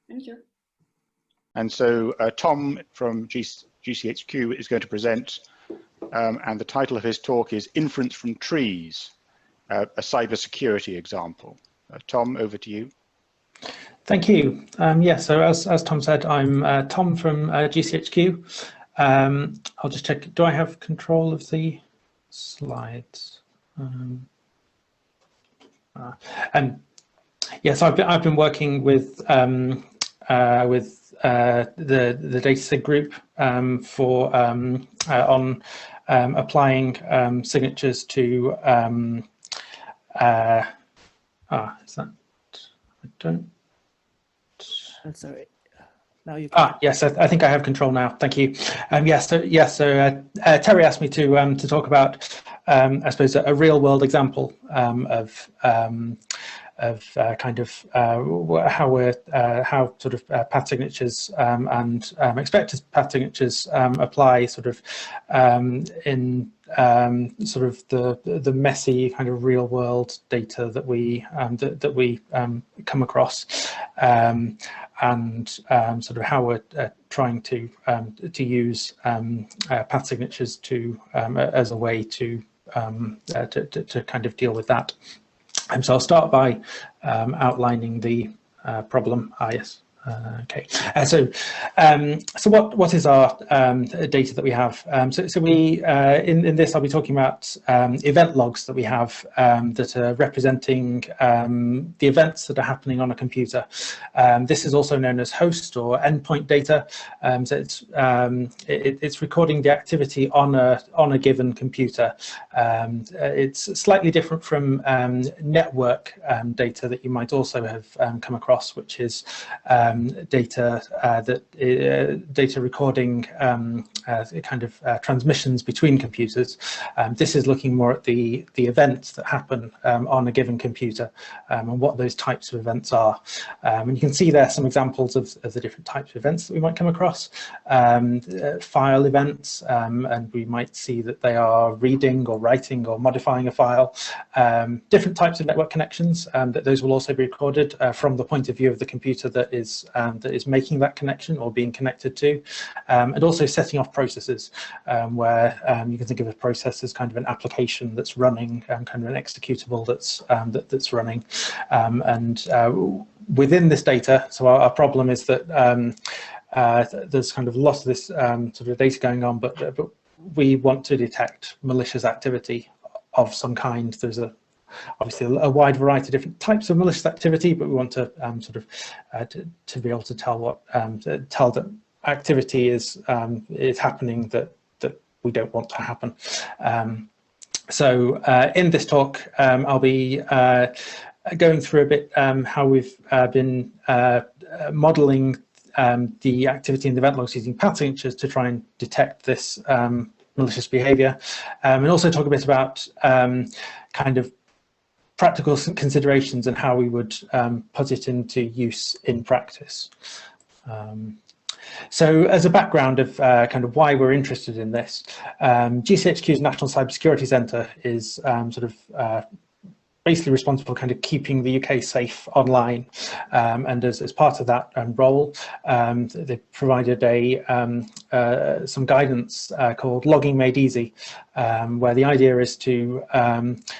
Thank you. And so Tom from GCHQ is going to present, and the title of his talk is Inference from Trees, a cybersecurity example. Tom, over to you. Thank you. Yeah, so as Tom said, I'm Tom from GCHQ. I'll just check, do I have control of the slides? Yes, I've been working with the DataSig group on applying signatures to is that, I don't. That's all right. Now you can. Yes, I think I have control now. Thank you. So Terry asked me to talk about, I suppose, a real-world example of how sort of path signatures and expected path signatures apply sort of in sort of the messy kind of real world data that we come across, and sort of how we're trying to use path signatures to as a way to kind of deal with that. So I'll start by outlining the problem. Yes. Okay. So what is our data that we have? So we in this I'll be talking about event logs that we have that are representing the events that are happening on a computer. This is also known as host or endpoint data. So it's recording the activity on a given computer. It's slightly different from network data that you might also have come across, which is data data recording kind of transmissions between computers. This is looking more at the events that happen on a given computer and what those types of events are. And you can see there some examples of the different types of events that we might come across. File events, and we might see that they are reading or writing or modifying a file. Different types of network connections, that those will also be recorded from the point of view of the computer that is making that connection or being connected to, and also setting off processes, where you can think of a process as kind of an application that's running, kind of an executable that's running, and within this data. So our problem is that there's kind of lots of this sort of data going on, but we want to detect malicious activity of some kind. There's obviously a wide variety of different types of malicious activity, but we want to sort of to be able to tell tell that activity is happening that we don't want to happen. So in this talk, I'll be going through a bit how we've been modeling the activity in the event logs using path signatures to try and detect this malicious behavior, and also talk a bit about kind of practical considerations and how we would put it into use in practice. So as a background of kind of why we're interested in this, GCHQ's National Cybersecurity Centre is sort of basically responsible for kind of keeping the UK safe online, and as part of that role, they provided some guidance called Logging Made Easy, where the idea is to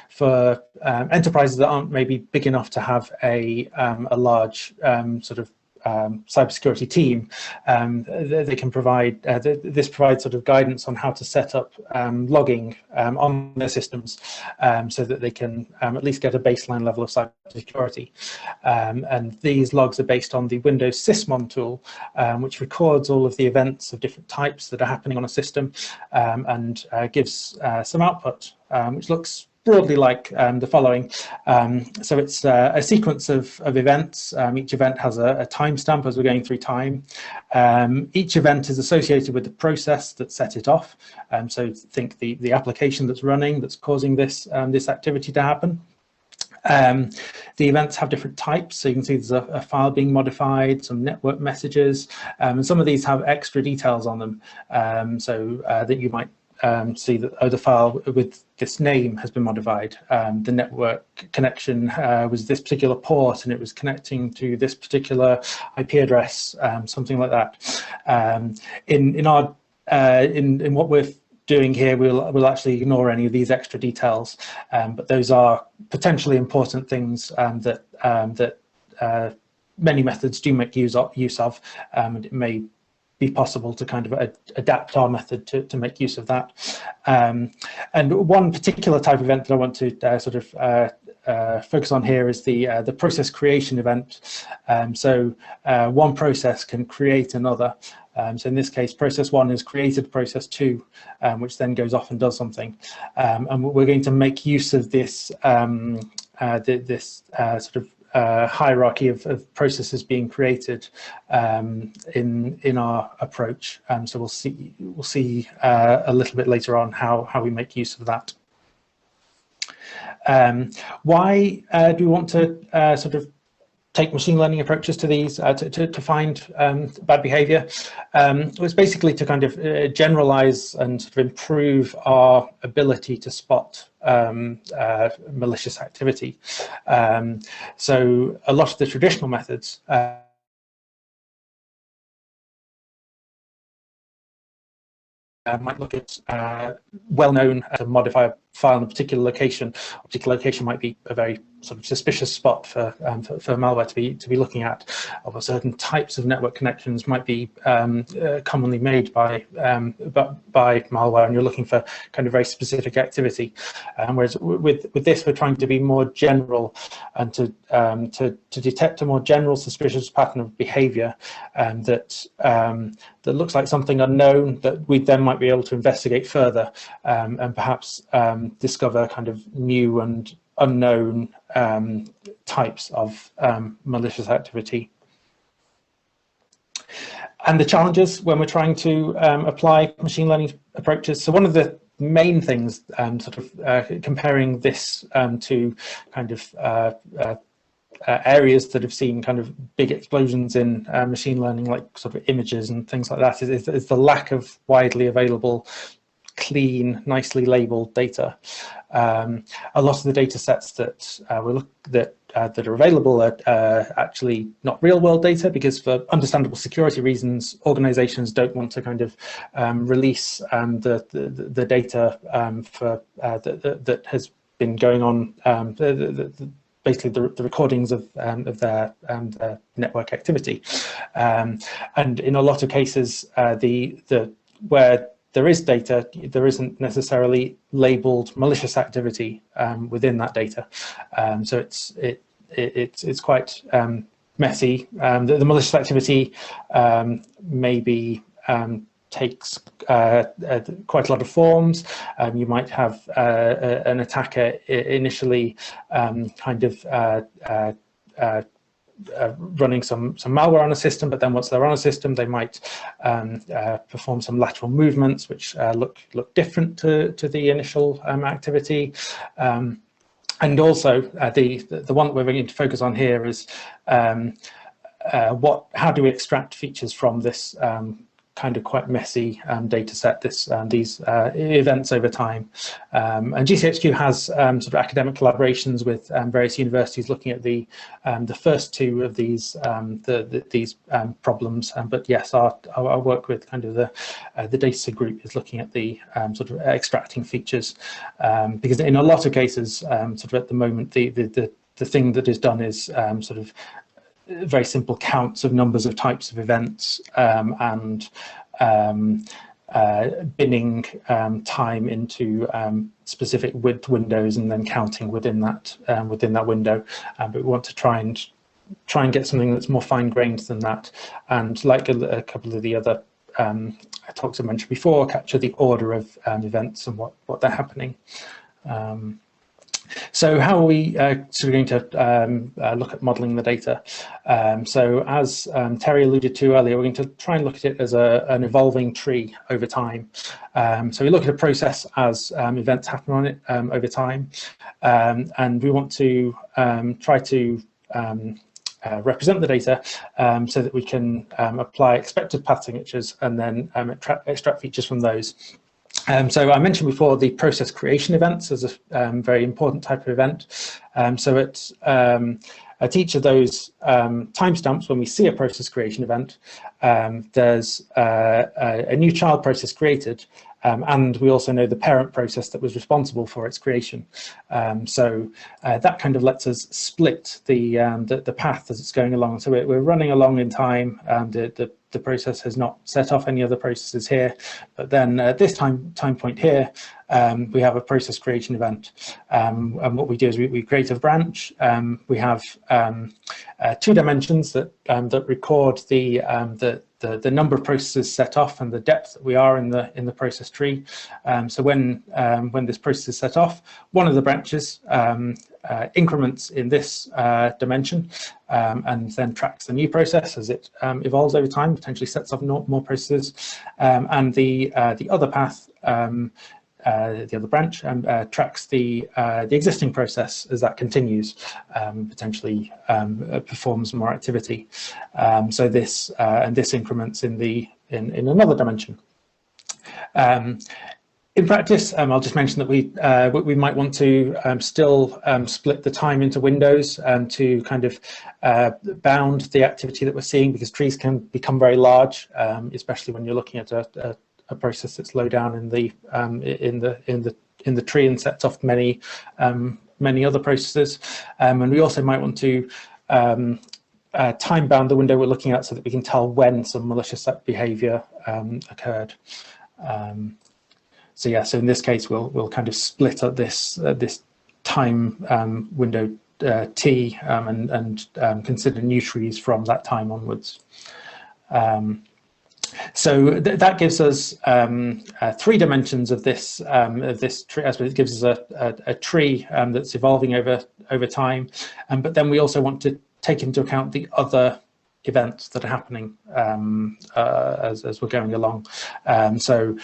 for enterprises that aren't maybe big enough to have a large sort of cybersecurity team, they can provide this provides sort of guidance on how to set up logging on their systems, so that they can at least get a baseline level of cybersecurity. And these logs are based on the Windows Sysmon tool, which records all of the events of different types that are happening on a system, and gives some output, which looks broadly like the following. So it's a sequence of events. Each event has a timestamp as we're going through time. Each event is associated with the process that set it off. So think the application that's running, that's causing this activity to happen. The events have different types, so you can see there's a file being modified, some network messages, and some of these have extra details on them, so that you might see that, oh, the file with this name has been modified. The network connection was this particular port, and it was connecting to this particular IP address, something like that. In what we're doing here, we'll actually ignore any of these extra details, but those are potentially important things that many methods do make use of, and it may be possible to kind of adapt our method to make use of that. And one particular type of event that I want to focus on here is the process creation event. So one process can create another. So in this case, process 1 has created process 2, which then goes off and does something. And we're going to make use of this hierarchy of processes being created in our approach. So we'll see a little bit later on how we make use of that. Why do we want to take machine learning approaches to these to find bad behavior? It's basically to kind of generalize and sort of improve our ability to spot malicious activity. So a lot of the traditional methods might look at well-known to modify a file in a particular location. A particular location might be a very sort of suspicious spot for malware to be looking at. Or certain types of network connections might be commonly made by malware, and you're looking for kind of very specific activity. Whereas with this, we're trying to be more general and to detect a more general suspicious pattern of behavior that looks like something unknown that we then might be able to investigate further, and perhaps discover kind of new and unknown types of malicious activity. And the challenges when we're trying to apply machine learning approaches. So one of the main things, comparing this to kind of areas that have seen kind of big explosions in machine learning, like sort of images and things like that, is the lack of widely available, clean, nicely labeled data. A lot of the data sets that that are available are actually not real world data, because for understandable security reasons, organizations don't want to kind of release the data that has been going on, basically the recordings of their network activity. And in a lot of cases, where there is data, there isn't necessarily labeled malicious activity within that data. So it's quite messy. The malicious activity maybe takes quite a lot of forms. You might have an attacker initially kind of running some malware on a system, but then once they're on a system, they might perform some lateral movements which look different to the initial activity. And also the one that we're going to focus on here is how do we extract features from this kind of quite messy data set, these events over time. And GCHQ has sort of academic collaborations with various universities looking at the first two of these problems. But yes, our work with kind of the data group is looking at the sort of extracting features, because in a lot of cases, sort of at the moment, the thing that is done is sort of very simple counts of numbers of types of events, and binning time into specific width windows and then counting within that window. But we want to try and get something that's more fine-grained than that, and like a couple of the other talks I mentioned before, capture the order of events and what they're happening. So how are we sort of going to look at modeling the data? So as Terry alluded to earlier, we're going to try and look at it as an evolving tree over time. So we look at a process as events happen on it over time, and we want to try to represent the data so that we can apply expected path signatures and then extract features from those. So I mentioned before the process creation events as a very important type of event. So it's at each of those timestamps when we see a process creation event, there's a new child process created, and we also know the parent process that was responsible for its creation. So that kind of lets us split the path as it's going along. So we're running along in time. The process has not set off any other processes here, but then at this time point here, we have a process creation event. And what we do is we create a branch. We have 2 dimensions that record the number of processes set off and the depth that we are in the process tree. So when this process is set off, one of the branches increments in this dimension, and then tracks the new process as it evolves over time, potentially sets off more processes, and the other path, the other branch, tracks the existing process as that continues, potentially performs more activity. So this increments in another dimension. In practice, I'll just mention that we might want to still split the time into windows to kind of bound the activity that we're seeing, because trees can become very large, especially when you're looking at a process that's low down in the tree and sets off many other processes. And we also might want to time bound the window we're looking at so that we can tell when some malicious behavior occurred. So yeah, so in this case, we'll kind of split up this time window T and consider new trees from that time onwards. So that gives us 3 dimensions of this tree. I suppose it gives us a tree that's evolving over time, but then we also want to take into account the other events that are happening as we're going along. So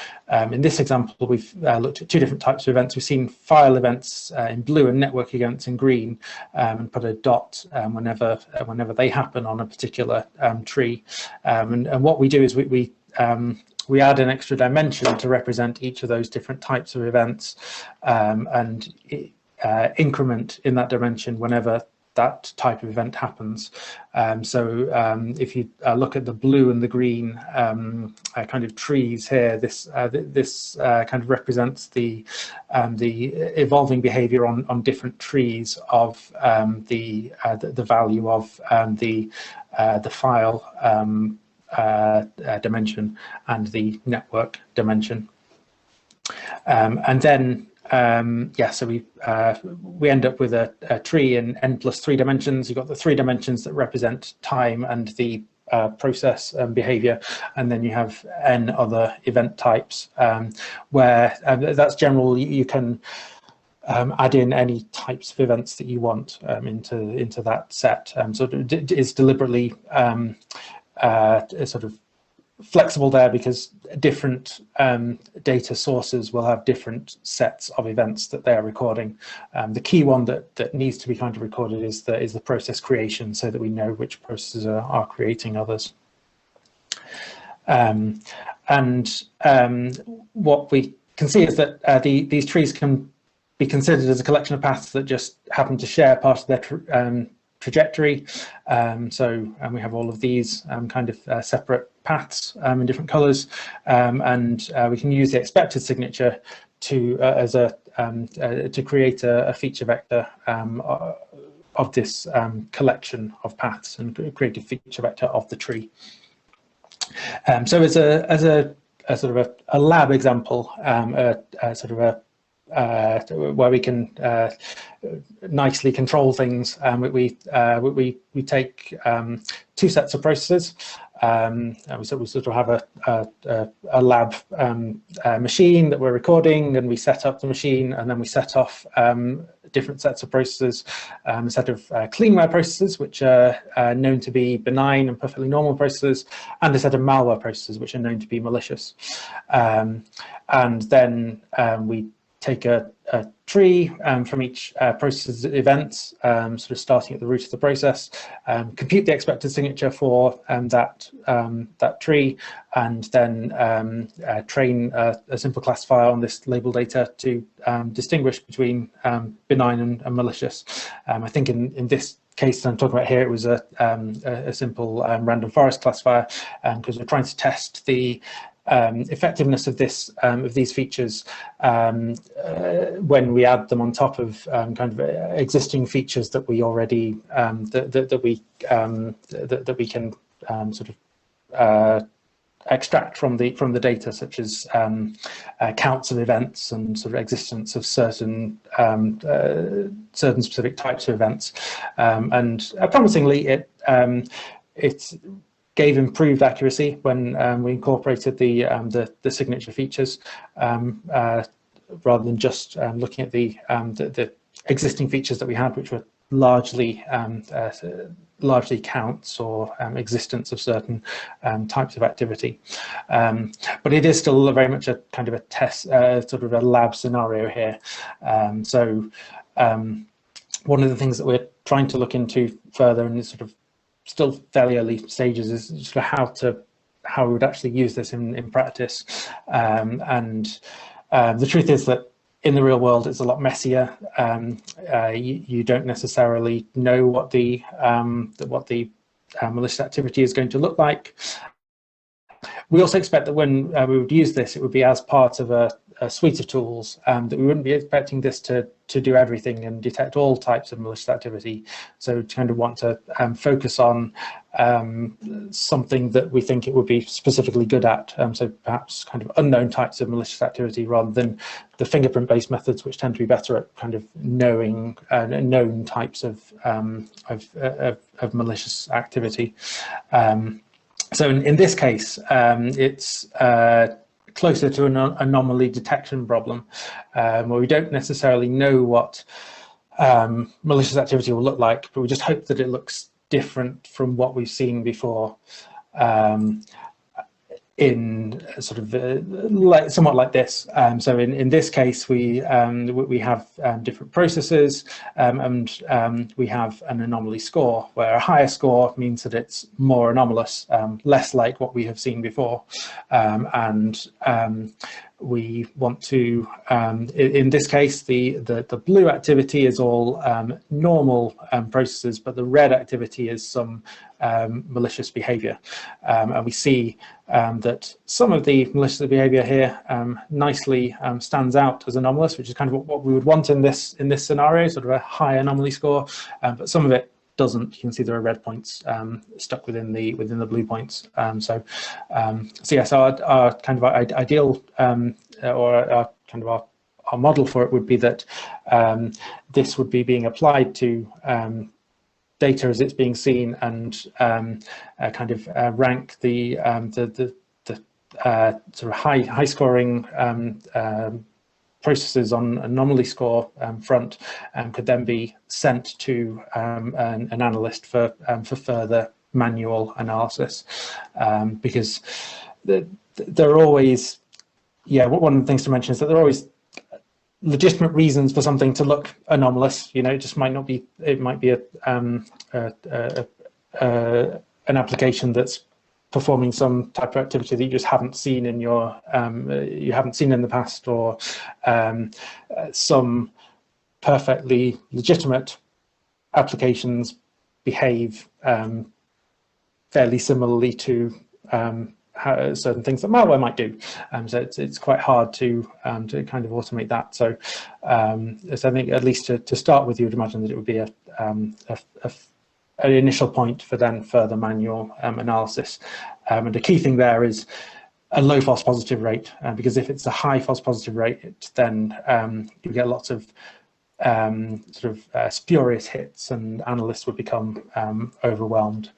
in this example, we've looked at 2 different types of events. We've seen file events in blue and network events in green, and put a dot whenever they happen on a particular tree. And what we do is we add an extra dimension to represent each of those different types of events, and increment in that dimension whenever that type of event happens. So if you look at the blue and the green kind of trees here, this kind of represents the evolving behavior on different trees of the value of the file dimension and the network dimension. And then yeah, so we end up with a tree in n+3 dimensions. You've got the 3 dimensions that represent time and the process and behavior, and then you have n other event types, where that's general. You can add in any types of events that you want into that set. So it's deliberately sort of flexible there, because different data sources will have different sets of events that they're recording. The key one that needs to be kind of recorded is the process creation, so that we know which processes are creating others. And what we can see is that these trees can be considered as a collection of paths that just happen to share part of their trajectory. So we have all of these kind of separate paths in different colors, and we can use the expected signature to to create a feature vector of this collection of paths, and create a feature vector of the tree. So as a sort of a lab example, sort of a where we can nicely control things, we take 2 sets of processes. We sort of have a lab machine that we're recording, and we set up the machine, and then we set off different sets of processes, a set of cleanware processes, which are known to be benign and perfectly normal processes, and a set of malware processes, which are known to be malicious. And then we take a tree from each process's events, sort of starting at the root of the process, compute the expected signature for that tree, and then train a simple classifier on this label data to distinguish between benign and malicious. I think in this case that I'm talking about here, it was a simple random forest classifier, because we're trying to test the effectiveness of these features when we add them on top of kind of existing features that we already that we can sort of extract from the data, such as counts of events and sort of existence of certain specific types of events. And promisingly, it gave improved accuracy when we incorporated the signature features, rather than just looking at the existing features that we had, which were largely counts or existence of certain types of activity. But it is still very much a kind of a test, sort of a lab scenario here. So one of the things that we're trying to look into further, and is sort of still fairly early stages, is sort of how we would actually use this in practice. And the truth is that in the real world, it's a lot messier. You don't necessarily know what the malicious activity is going to look like. We also expect that when we would use this, it would be as part of a suite of tools, that we wouldn't be expecting this to do everything and detect all types of malicious activity. So to kind of want to focus on something that we think it would be specifically good at. So perhaps kind of unknown types of malicious activity, rather than the fingerprint-based methods, which tend to be better at kind of knowing known types of malicious activity. So in this case, it's closer to an anomaly detection problem, where we don't necessarily know what malicious activity will look like, but we just hope that it looks different from what we've seen before, in sort of somewhat like this. So in this case, we have different processes, and we have an anomaly score, where a higher score means that it's more anomalous, less like what we have seen before. And we want to, in this case, the blue activity is all normal processes, but the red activity is some malicious behavior. And we see that some of the malicious behavior here nicely stands out as anomalous, which is kind of what we would want in this scenario, sort of a high anomaly score, but some of it doesn't. You can see there are red points stuck within the blue points. So our kind of ideal, or our kind of our model for it would be that this would be being applied to data as it's being seen, and kind of rank the sort of high scoring processes on anomaly score front, could then be sent to an analyst for further manual analysis, because there are always, one of the things to mention is that there are always legitimate reasons for something to look anomalous. It just might not be. It might be an application that's performing some type of activity that you just haven't seen in your you haven't seen in the past, or some perfectly legitimate applications behave fairly similarly to how certain things that malware might do. So it's quite hard to kind of automate that. So, so I think, at least to start with, you would imagine that it would be an initial point for then further manual analysis. And the key thing there is a low false positive rate, because if it's a high false positive rate, then you get lots of sort of spurious hits, and analysts would become overwhelmed.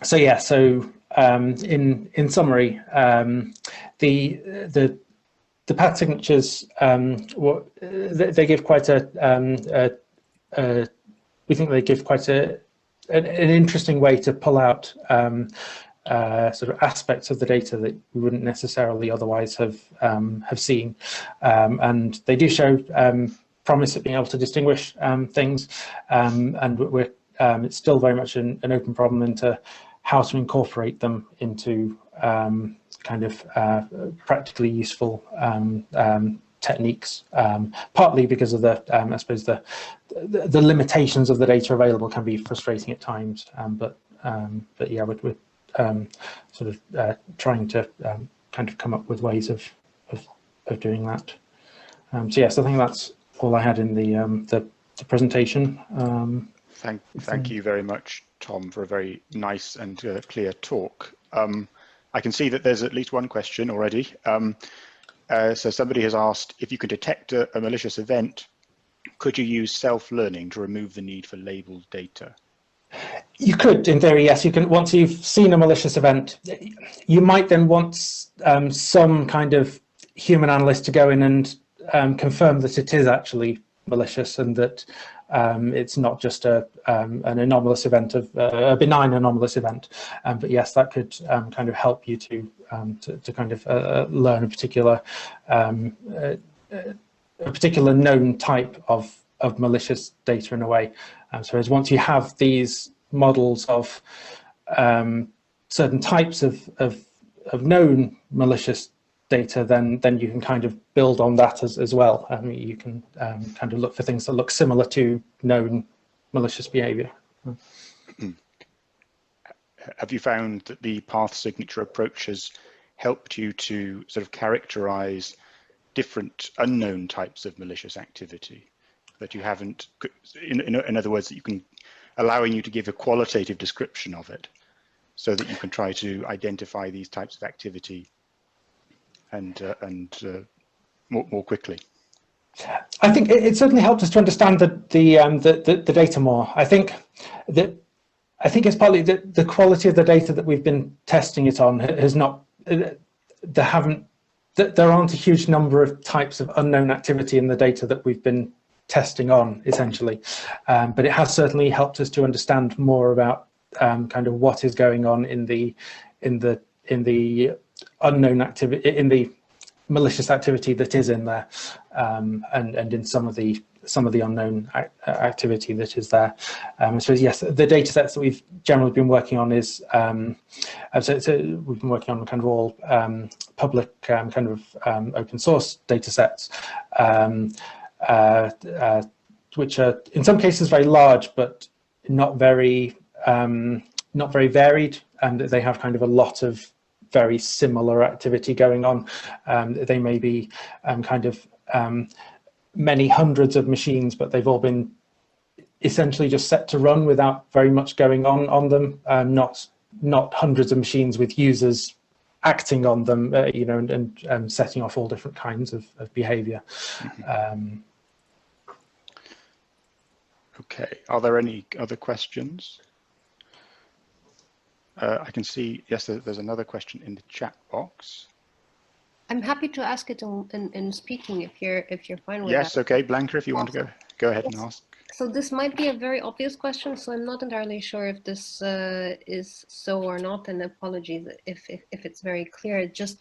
So in summary, the path signatures, they give quite we think they give quite an interesting way to pull out sort of aspects of the data that we wouldn't necessarily otherwise have seen, and they do show promise at being able to distinguish things, and it's still very much an open problem into how to incorporate them into kind of practically useful techniques, partly because of the I suppose the limitations of the data available can be frustrating at times, but yeah, we're sort of trying to kind of come up with ways of doing that. So yes, I think that's all I had in the presentation. Thank you very much, Tom, for a very nice and clear talk. I can see that there's at least one question already. So somebody has asked, if you could detect a malicious event, could you use self-learning to remove the need for labeled data? You could, in theory, yes. You can. Once you've seen a malicious event, you might then want some kind of human analyst to go in and confirm that it is actually malicious and that it's not just an anomalous event of a benign anomalous event. But yes, that could kind of help you to kind of learn a particular known type of malicious data in a way. So as once you have these models of certain types of known malicious data, then you can kind of build on that as well. I mean, you can kind of look for things that look similar to known malicious behavior. Have you found that the path signature approach has helped you to sort of characterize different unknown types of malicious activity that you haven't, in other words, that you can, allowing you to give a qualitative description of it so that you can try to identify these types of activity and more quickly? I think it certainly helped us to understand the data more. I think it's partly the quality of the data that we've been testing it on has not. There aren't a huge number of types of unknown activity in the data that we've been testing on, essentially, but it has certainly helped us to understand more about kind of what is going on in the unknown activity, in the malicious activity that is in there, and in some of the unknown activity that is there. So yes, the data sets that we've generally been working on is so we've been working on kind of all public kind of open source data sets, which are in some cases very large but not very varied, and they have kind of a lot of very similar activity going on. They may be kind of many hundreds of machines, but they've all been essentially just set to run without very much going on them. Not hundreds of machines with users acting on them, you know, and setting off all different kinds of behavior. Okay, are there any other questions? I can see, yes, there's another question in the chat box. I'm happy to ask it in speaking if you're fine with that. Yes, okay, Blanca, if you want to go ahead and ask. So this might be a very obvious question, so I'm not entirely sure if this is so or not, and apologies if it's very clear. Just,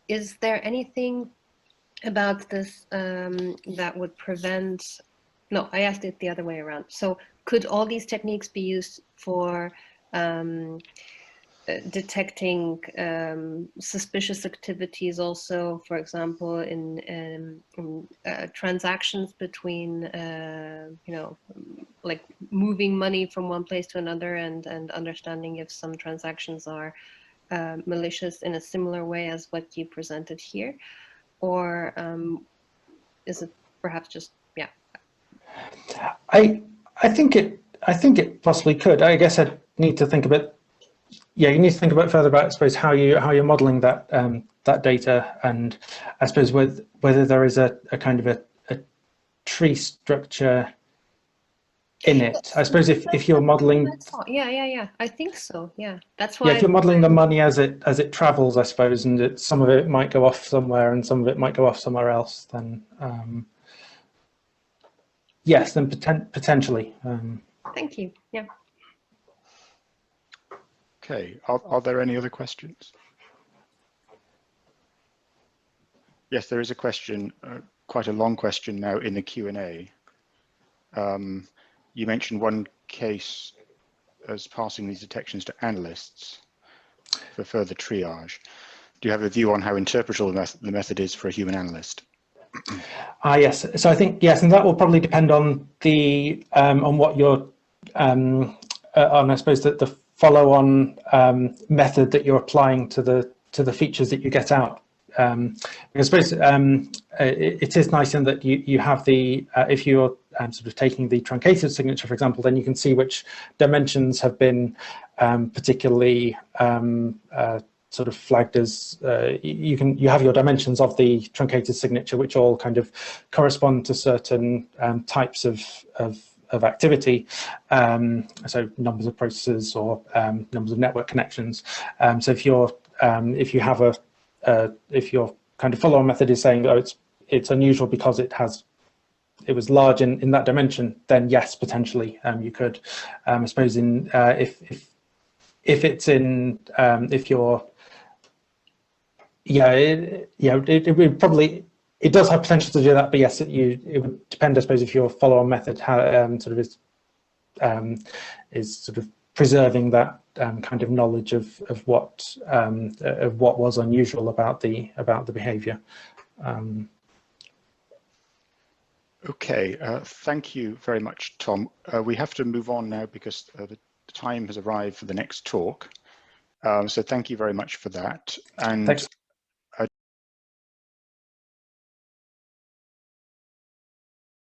is there anything about this that would prevent? No, I asked it the other way around. So could all these techniques be used for detecting suspicious activities also, for example, in transactions between, you know, like moving money from one place to another, and understanding if some transactions are malicious in a similar way as what you presented here? Or is it perhaps just, yeah? I think it possibly could. I guess I'd need to think a bit. Yeah, you need to think a bit further about, I suppose, how you're modelling that that data, and I suppose whether there is a kind of a tree structure in it. I suppose if you're modelling, yeah, I think so. Yeah, that's why. Yeah, if you're modelling the money as it travels, I suppose, and some of it might go off somewhere and some of it might go off somewhere else, then yes, then potentially. Thank you. Yeah. Okay, are there any other questions? Yes, there is a question, quite a long question now in the Q&A. You mentioned one case as passing these detections to analysts for further triage. Do you have a view on how interpretable the method is for a human analyst? Yes, so I think, yes, and that will probably depend on the on what you're on, I suppose, that the follow-on method that you're applying to the features that you get out. Because I suppose it is nice in that you have the if you're sort of taking the truncated signature, for example, then you can see which dimensions have been particularly sort of flagged as you have your dimensions of the truncated signature, which all kind of correspond to certain types of activity, so numbers of processes or numbers of network connections. So if you have if your kind of follow-on method is saying, oh, it's unusual because it was large in that dimension, then yes, potentially you could. I suppose in if it's in if you're it would probably, it does have potential to do that, but yes, it would depend, I suppose, if your follow-on method sort of is sort of preserving that kind of knowledge of what was unusual about the behavior. Okay, thank you very much, Tom. We have to move on now because the time has arrived for the next talk. So thank you very much for that. And Thanks.